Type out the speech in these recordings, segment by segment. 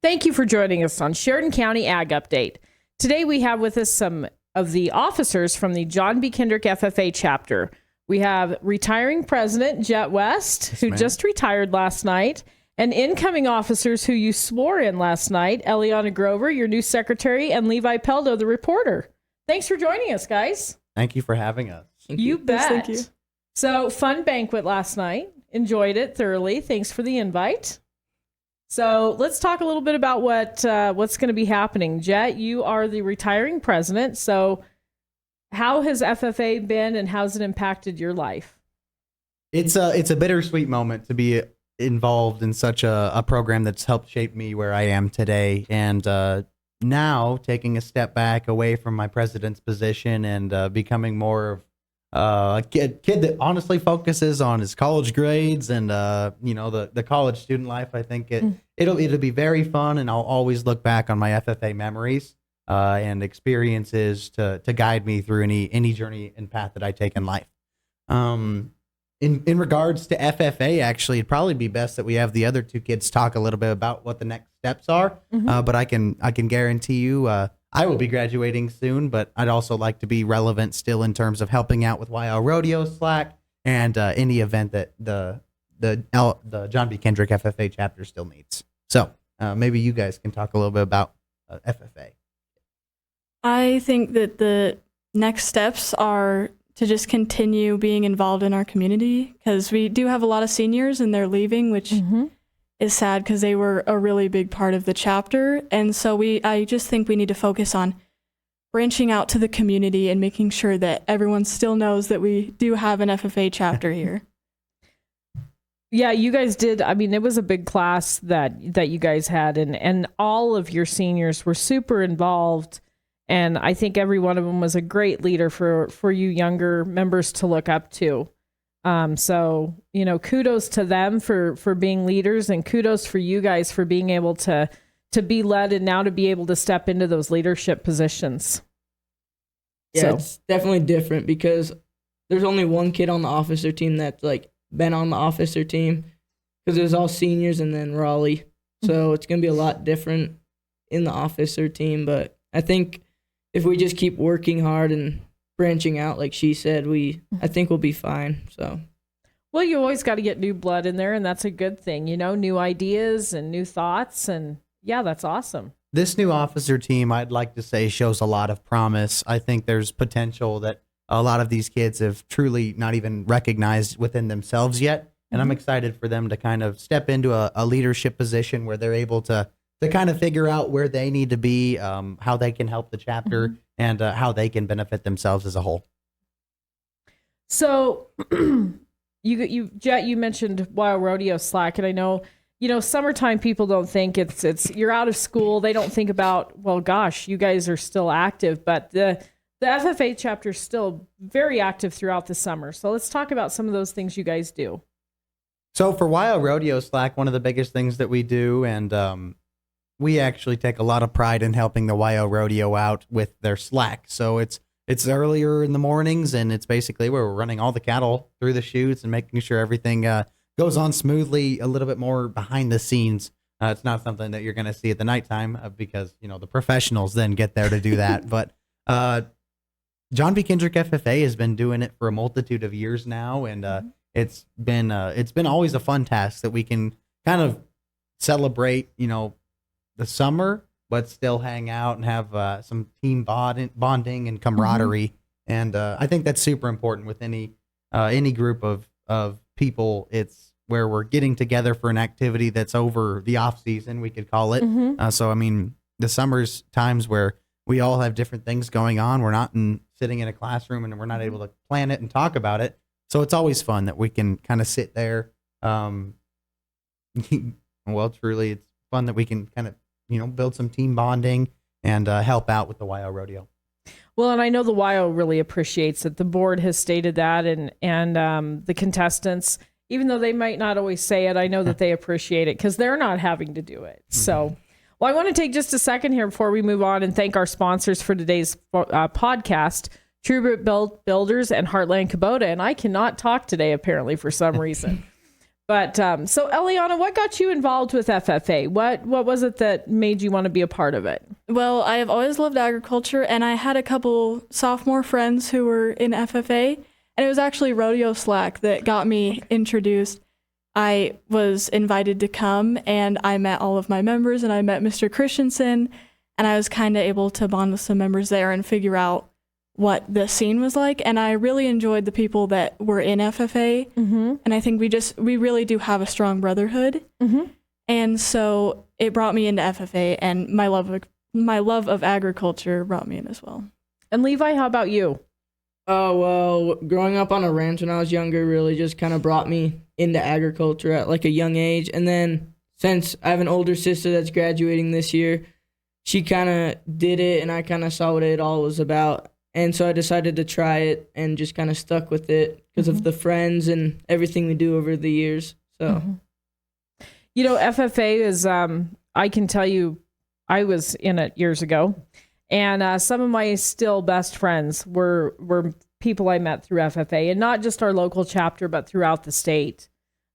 Thank you for joining us on Sheridan County Ag Update. Today we have with us some of the officers from the John B. Kendrick FFA chapter. We have retiring President Jhett West, who just retired last night, and incoming officers who you swore in last night, Eliana Grover, your new secretary, and Levi Peldo, the reporter. Thanks for joining us, guys. Thank you for having us. You bet. Yes, thank you. So, fun banquet last night. Enjoyed it thoroughly. Thanks for the invite. So let's talk a little bit about what's going to be happening. Jhett, you are the retiring president. So how has FFA been and how's it impacted your life? It's a bittersweet moment to be involved in such a program that's helped shape me where I am today. And now taking a step back away from my president's position and becoming more of a kid that honestly focuses on his college grades and the college student life. I think it'll be very fun, and I'll always look back on my FFA memories and experiences to guide me through any journey and path that I take in life. In regards to FFA, actually, it'd probably be best that we have the other two kids talk a little bit about what the next steps are. But I can guarantee you. I will be graduating soon, but I'd also like to be relevant still in terms of helping out with YL Rodeo Slack and any event that the John B. Kendrick FFA chapter still needs. So maybe you guys can talk a little bit about FFA. I think that the next steps are to just continue being involved in our community, because we do have a lot of seniors and they're leaving, which is sad because they were a really big part of the chapter. And so I just think we need to focus on branching out to the community and making sure that everyone still knows that we do have an FFA chapter here. Yeah, you guys did. I mean, it was a big class that you guys had, and all of your seniors were super involved. And I think every one of them was a great leader for you younger members to look up to. So, kudos to them for being leaders, and kudos for you guys for being able to be led and now to be able to step into those leadership positions. Yeah, it's definitely different because there's only one kid on the officer team that's been on the officer team, because it was all seniors and then Raleigh. So it's going to be a lot different in the officer team. But I think if we just keep working hard and branching out, like she said, I think we'll be fine. So, well, you always got to get new blood in there, and that's a good thing, new ideas and new thoughts, and yeah, that's awesome. This new officer team, I'd like to say, shows a lot of promise. I think there's potential that a lot of these kids have truly not even recognized within themselves yet, and I'm excited for them to kind of step into a leadership position where they're able to kind of figure out where they need to be, how they can help the chapter, and how they can benefit themselves as a whole. So, Jhett, you mentioned Wild Rodeo Slack, and I know, summertime people don't think it's you're out of school. They don't think about, well, gosh, you guys are still active, but the FFA chapter is still very active throughout the summer. So let's talk about some of those things you guys do. So for Wild Rodeo Slack, one of the biggest things that we do, and we actually take a lot of pride in helping the YO Rodeo out with their slack. So it's earlier in the mornings, and it's basically where we're running all the cattle through the chutes and making sure everything goes on smoothly, a little bit more behind the scenes. It's not something that you're going to see at the nighttime because, the professionals then get there to do that. But John B. Kendrick FFA has been doing it for a multitude of years now, and it's been always a fun task that we can kind of celebrate, the summer, but still hang out and have some team bonding and camaraderie. And I think that's super important with any group of people. It's where we're getting together for an activity that's over the off season, we could call it. So, I mean, the summer's times where we all have different things going on. We're not sitting in a classroom and we're not able to plan it and talk about it. So it's always fun that we can kind of sit there. Well, truly, it's fun that we can kind of, build some team bonding and help out with the YO Rodeo. Well, and I know the YO really appreciates it. The board has stated that, and the contestants, even though they might not always say it, I know that they appreciate it because they're not having to do it. So, well, I want to take just a second here before we move on and thank our sponsors for today's podcast, True Builders and Heartland Kubota. And I cannot talk today, apparently, for some reason. But so Eliana, what got you involved with FFA? What was it that made you want to be a part of it? Well, I have always loved agriculture, and I had a couple sophomore friends who were in FFA, and it was actually Rodeo Slack that got me introduced. I was invited to come, and I met all of my members, and I met Mr. Christensen, and I was kind of able to bond with some members there and figure out what the scene was like. And I really enjoyed the people that were in FFA, and I think we really do have a strong brotherhood. And so it brought me into FFA, and my love of agriculture brought me in as well. And Levi, how about you? Oh, well, growing up on a ranch when I was younger really just kind of brought me into agriculture at like a young age. And then since I have an older sister that's graduating this year, she kind of did it, and I kind of saw what it all was about. And so I decided to try it and just kind of stuck with it because of the friends and everything we do over the years. So, you know, FFA is, I can tell you, I was in it years ago, and some of my still best friends were people I met through FFA, and not just our local chapter, but throughout the state.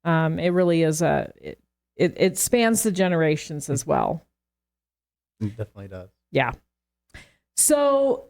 It really is it spans the generations as well. It definitely does. Yeah. So,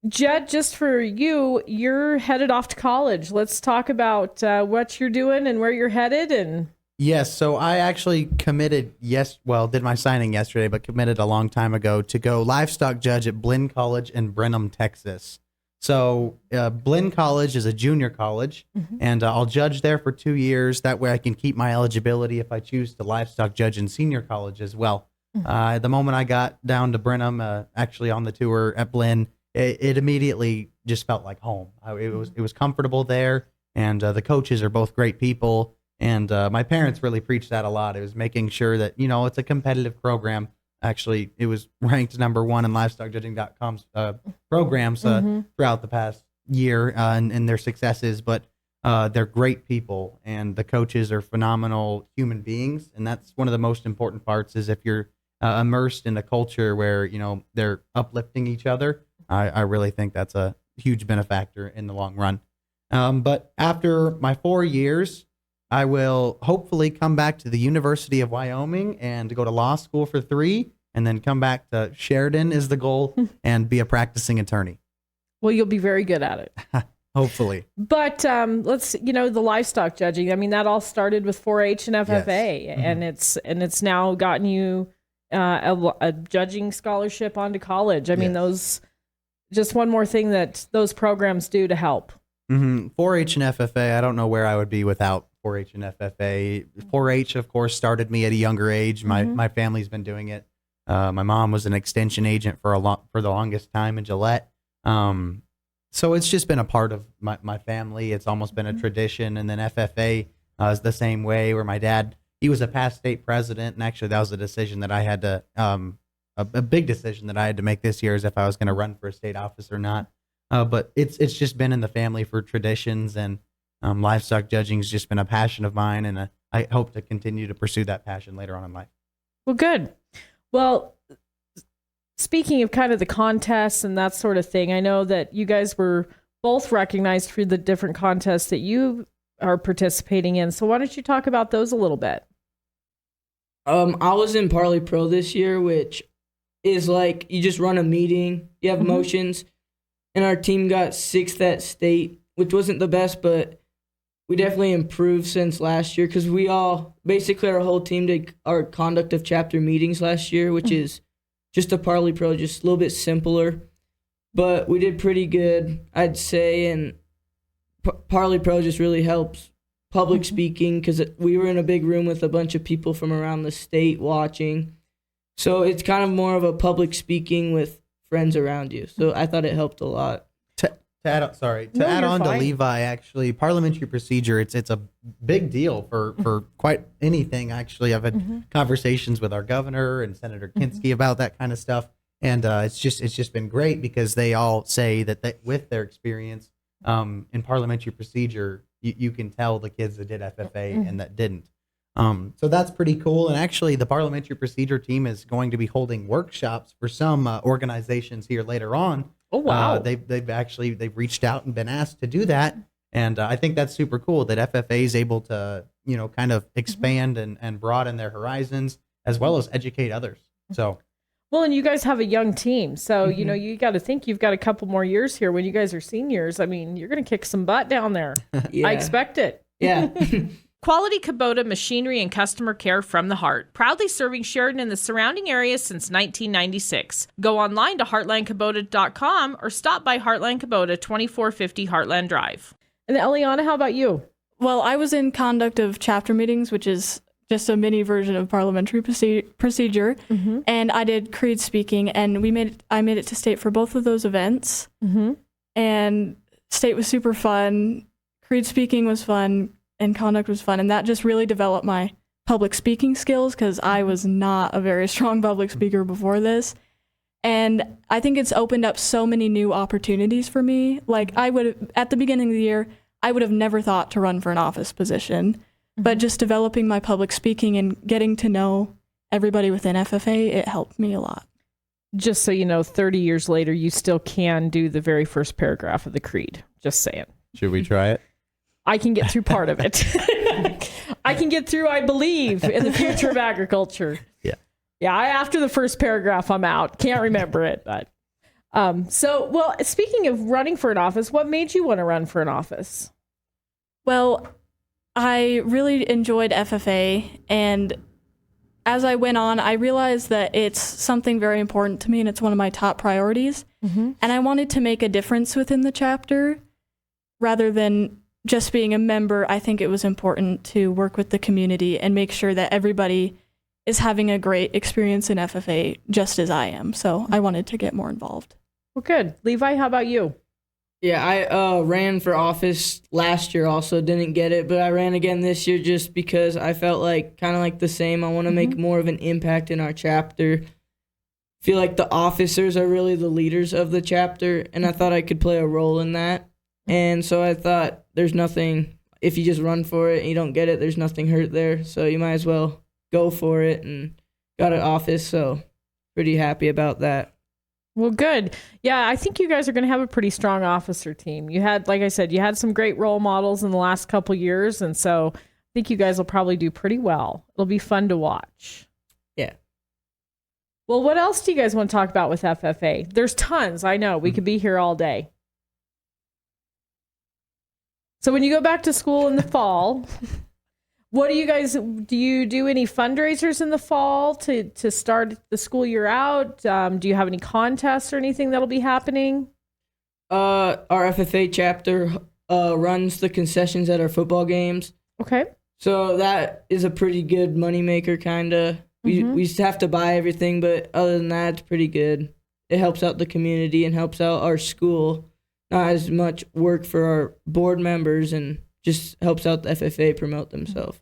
Jhett, just for you, you're headed off to college. Let's talk about what you're doing and where you're headed. And Yes, so I actually committed, did my signing yesterday, but committed a long time ago to go livestock judge at Blinn College in Brenham, Texas. So Blinn College is a junior college, and I'll judge there for 2 years. That way I can keep my eligibility if I choose to livestock judge in senior college as well. The moment I got down to Brenham, actually on the tour at Blinn, it immediately just felt like home. It was comfortable there, and the coaches are both great people. And my parents really preached that a lot. It was making sure that, it's a competitive program. Actually, it was ranked number 1 in livestockjudging.com's programs throughout the past year and their successes. But they're great people, and the coaches are phenomenal human beings. And that's one of the most important parts, is if you're immersed in a culture where, they're uplifting each other. I really think that's a huge benefactor in the long run. But after my 4 years, I will hopefully come back to the University of Wyoming and go to law school for 3, and then come back to Sheridan is the goal, and be a practicing attorney. well, you'll be very good at it. Hopefully. But let's, the livestock judging. I mean, that all started with 4-H and FFA, Yes. and it's now gotten you a judging scholarship onto college. I mean, those, just one more thing that those programs do to help. 4-H and FFA, I don't know where I would be without 4-H and FFA. 4-H, of course, started me at a younger age. My family's been doing it. My mom was an extension agent for the longest time in Jhett. So it's just been a part of my family. It's almost been a tradition. And then FFA is the same way, where my dad, he was a past state president, and actually that was a decision that I had to, a big decision that I had to make this year, is if I was going to run for a state office or not. But it's just been in the family for traditions, and livestock judging has just been a passion of mine, and I hope to continue to pursue that passion later on in life. Well, good. Well, speaking of kind of the contests and that sort of thing, I know that you guys were both recognized for the different contests that you are participating in. So why don't you talk about those a little bit? I was in Parley Pro this year, which is like you just run a meeting, you have motions, and our team got 6th at state, which wasn't the best, but we definitely improved since last year, because we all, basically our whole team did our conduct of chapter meetings last year, which is just a Parley Pro, just a little bit simpler. But we did pretty good, I'd say, and Parley Pro just really helps public speaking, because we were in a big room with a bunch of people from around the state watching. So it's kind of more of a public speaking with friends around you. So I thought it helped a lot. To add on to Levi, actually, parliamentary procedure, it's a big deal for quite anything, actually. I've had conversations with our governor and Senator Kinski about that kind of stuff, and it's just been great, because they all say that with their experience in parliamentary procedure, you can tell the kids that did FFA and that didn't. So that's pretty cool. And actually, the parliamentary procedure team is going to be holding workshops for some organizations here later on. Oh, wow. They've reached out and been asked to do that. And I think that's super cool that FFA is able to, kind of expand and broaden their horizons as well as educate others. So, well, and you guys have a young team. So, you got to think you've got a couple more years here when you guys are seniors. I mean, you're going to kick some butt down there. Yeah. I expect it. Yeah. Quality Kubota machinery and customer care from the heart. Proudly serving Sheridan and the surrounding areas since 1996. Go online to heartlandkubota.com or stop by Heartland Kubota, 2450 Heartland Drive. And Eliana, how about you? Well, I was in conduct of chapter meetings, which is just a mini version of parliamentary procedure. And I did creed speaking, and I made it to state for both of those events. And state was super fun. Creed speaking was fun. And conduct was fun, and that just really developed my public speaking skills because I was not a very strong public speaker before this. And I think it's opened up so many new opportunities for me. Like at the beginning of the year, I would have never thought to run for an office position, but just developing my public speaking and getting to know everybody within FFA, it helped me a lot. Just so you know, 30 years later, you still can do the very first paragraph of the creed. Just saying. Should we try it? I can get through part of it. I can get through, I believe, in the future of agriculture. Yeah. After the first paragraph, I'm out. Can't remember it. But well, speaking of running for an office, what made you want to run for an office? Well, I really enjoyed FFA, and as I went on, I realized that it's something very important to me, and it's one of my top priorities. And I wanted to make a difference within the chapter rather than just being a member. I think it was important to work with the community and make sure that everybody is having a great experience in FFA just as I am. So I wanted to get more involved. Well, good. Levi, how about you? Yeah, I ran for office last year also, didn't get it, but I ran again this year just because I felt like kind of like the same. I want to make more of an impact in our chapter. Feel like the officers are really the leaders of the chapter, and I thought I could play a role in that. And so I thought there's nothing, if you just run for it and you don't get it, there's nothing hurt there. So you might as well go for it, and got an office. So pretty happy about that. Well, good. Yeah, I think you guys are going to have a pretty strong officer team. You had, like I said, you had some great role models in the last couple years. And so I think you guys will probably do pretty well. It'll be fun to watch. Yeah. Well, what else do you guys want to talk about with FFA? There's tons. I know. We could be here all day. So when you go back to school in the fall, what do you do any fundraisers in the fall to start the school year out? Do you have any contests or anything that'll be happening? Our FFA chapter runs the concessions at our football games. Okay. So that is a pretty good moneymaker, kind of. We used to have to buy everything, but other than that, it's pretty good. It helps out the community and helps out our school. Not as much work for our board members, and just helps out the FFA promote themselves.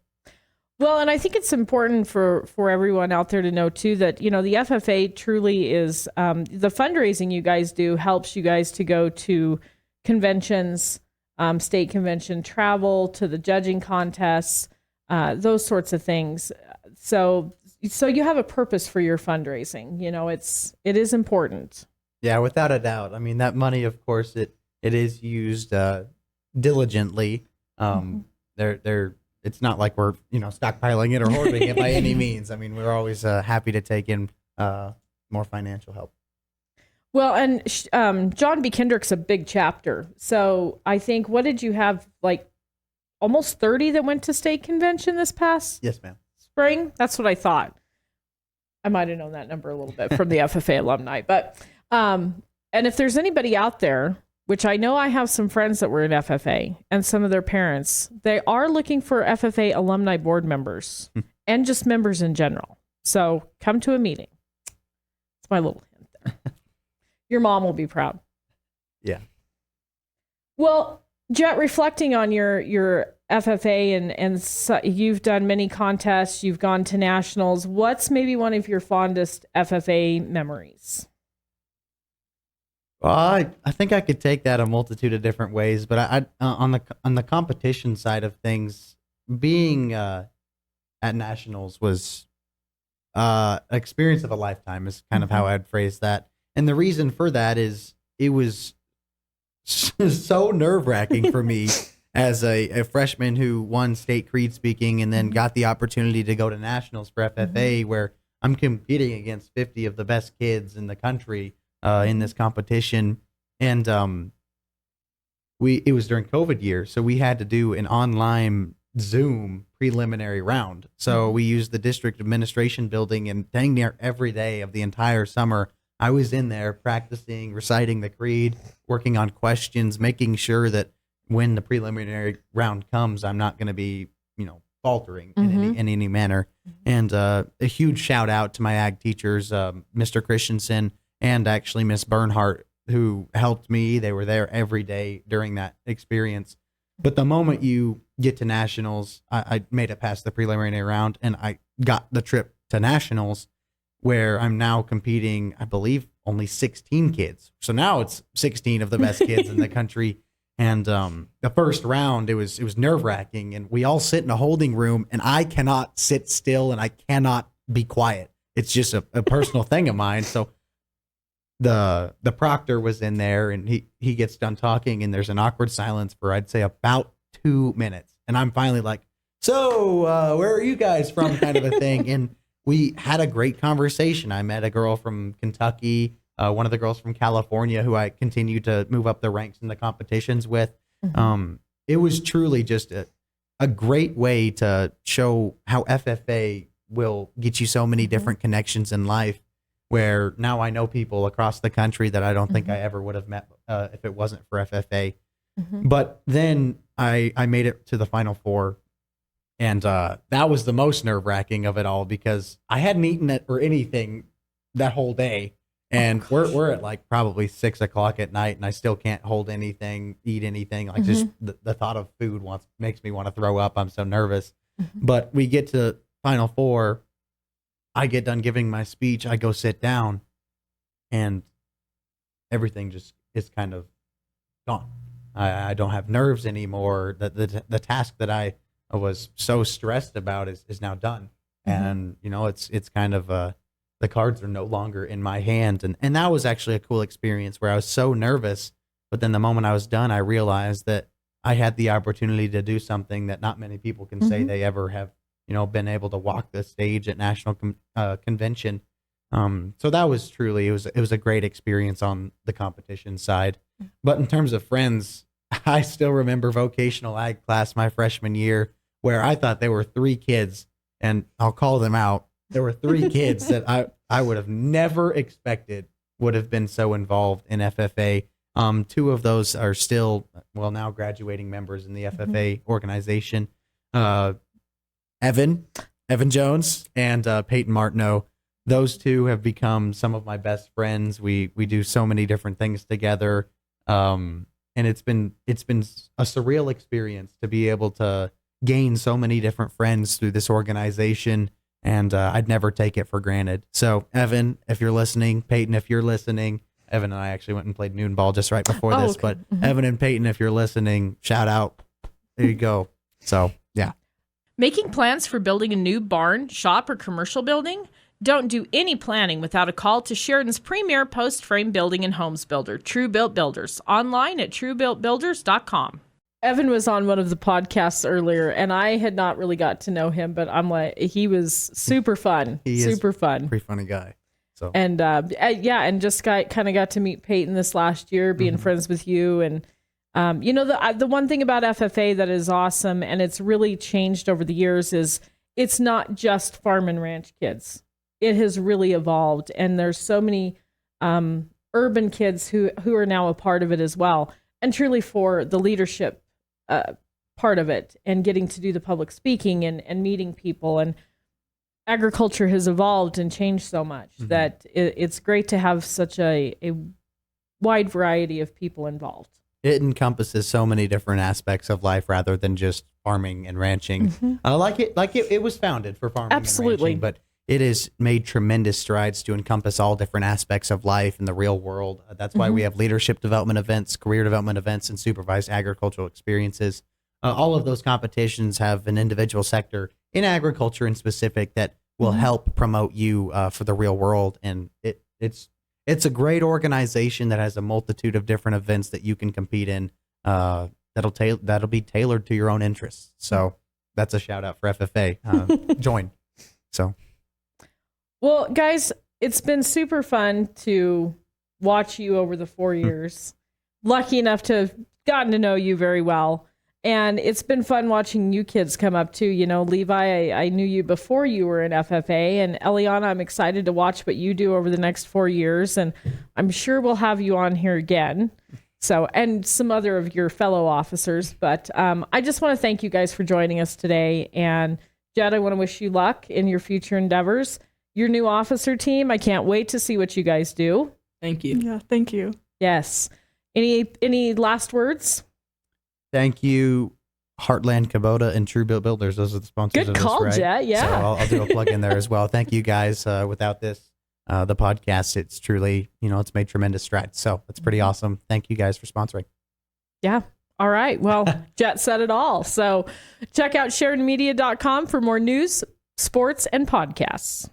Well, and I think it's important for everyone out there to know too that, the FFA truly is, the fundraising you guys do helps you guys to go to conventions, state convention, travel to the judging contests, those sorts of things. So you have a purpose for your fundraising. It is important. Yeah, without a doubt. I mean, that money, of course, it is used diligently. It's not like we're stockpiling it or hoarding it by any means. I mean, we're always happy to take in more financial help. Well, and John B. Kendrick's a big chapter. So I think, what did you have, like almost 30 that went to state convention this past Yes, ma'am. spring? That's what I thought. I might have known that number a little bit from the FFA alumni. But and if there's anybody out there, which I know I have some friends that were in FFA and some of their parents, they are looking for FFA alumni board members and just members in general. So come to a meeting. It's my little hint there. Your mom will be proud. Yeah. Well, Jhett, reflecting on your FFA and so you've done many contests, you've gone to nationals. What's maybe one of your fondest FFA memories? Well, I think I could take that a multitude of different ways, but I on the competition side of things, being at nationals was an experience of a lifetime is kind of how I'd phrase that. And the reason for that is it was so nerve-wracking for me as a freshman who won state creed speaking and then got the opportunity to go to nationals for FFA, where I'm competing against 50 of the best kids in the country in this competition. And it was during COVID year, so we had to do an online Zoom preliminary round. So we used the district administration building, and dang near every day of the entire summer, I was in there practicing, reciting the creed, working on questions, making sure that when the preliminary round comes, I'm not going to be, faltering in any manner. And a huge shout out to my ag teachers, Mr. Christensen and actually Miss Bernhardt, who helped me. They were there every day during that experience. But the moment you get to nationals, I made it past the preliminary round, and I got the trip to nationals, where I'm now competing, I believe, only 16 kids. So now it's 16 of the best kids in the country. And the first round, it was nerve-wracking, and we all sit in a holding room, and I cannot sit still, and I cannot be quiet. It's just a personal thing of mine. So the proctor was in there, and he gets done talking, and there's an awkward silence for, I'd say, about 2 minutes. And I'm finally like, so where are you guys from, kind of a thing. And we had a great conversation. I met a girl from Kentucky, one of the girls from California who I continue to move up the ranks in the competitions with. It was truly just a great way to show how FFA will get you so many different connections in life, where now I know people across the country that I don't think I ever would have met if it wasn't for FFA. But then I made it to the Final Four. And that was the most nerve-wracking of it all, because I hadn't eaten it or anything that whole day. And we're at like probably 6 o'clock at night, and I still can't hold anything, eat anything. Like just the thought of food makes me want to throw up. I'm so nervous. But we get to Final Four. I get done giving my speech. I go sit down, and everything just is kind of gone. I don't have nerves anymore. The task that I was so stressed about is now done. And, it's kind of, the cards are no longer in my hand. And that was actually a cool experience, where I was so nervous, but then the moment I was done, I realized that I had the opportunity to do something that not many people can say they ever have, been able to walk the stage at national convention. So that was truly, it was a great experience on the competition side. But in terms of friends, I still remember vocational ag class my freshman year, where I thought there were 3 kids, and I'll call them out. There were 3 kids that I would have never expected would have been so involved in FFA. 2 of those are still, now graduating members in the FFA organization. Evan Jones and Peyton Martineau. Those 2 have become some of my best friends. We do so many different things together. And it's been a surreal experience to be able to gain so many different friends through this organization. And I'd never take it for granted. So, Evan, if you're listening, Peyton, if you're listening, Evan and I actually went and played noon ball just right before this. Okay. But Evan and Peyton, if you're listening, shout out. There you go. So, yeah. Making plans for building a new barn, shop, or commercial building? Don't do any planning without a call to Sheridan's premier post-frame building and homes builder, True Built Builders, online at truebuiltbuilders.com. Evan was on one of the podcasts earlier, and I had not really got to know him, but I'm like, he was super fun. Super fun. Pretty funny guy. So and and just kind of got to meet Peyton this last year, being friends with you, and the one thing about FFA that is awesome, and it's really changed over the years, is it's not just farm and ranch kids. It has really evolved, and there's so many urban kids who are now a part of it as well, and truly for the leadership part of it, and getting to do the public speaking and meeting people. And agriculture has evolved and changed so much that it's great to have such a wide variety of people involved. It encompasses so many different aspects of life rather than just farming and ranching. Like it was founded for farming and ranching, but it has made tremendous strides to encompass all different aspects of life in the real world. That's why we have leadership development events, career development events, and supervised agricultural experiences. All of those competitions have an individual sector in agriculture in specific that will help promote you for the real world. And it's a great organization that has a multitude of different events that you can compete in that that'll be tailored to your own interests. So that's a shout out for FFA. Join. So, well, guys, it's been super fun to watch you over the 4 years. Lucky enough to have gotten to know you very well. And it's been fun watching you kids come up too. You know, Levi, I knew you before you were in FFA, and Eliana, I'm excited to watch what you do over the next 4 years. And I'm sure we'll have you on here again. So, and some other of your fellow officers. But I just want to thank you guys for joining us today. And Jhett, I want to wish you luck in your future endeavors. Your new officer team, I can't wait to see what you guys do. Thank you. Yeah, thank you. Yes. Any last words? Thank you, Heartland Kubota and True Built Builders. Those are the sponsors Good of this, call, right? Jhett. Yeah. So I'll do a plug in there as well. Thank you guys. Without this, the podcast, it's truly, it's made tremendous strides. So it's pretty awesome. Thank you guys for sponsoring. Yeah. All right. Well, Jhett said it all. So check out SheridanMedia.com for more news, sports, and podcasts.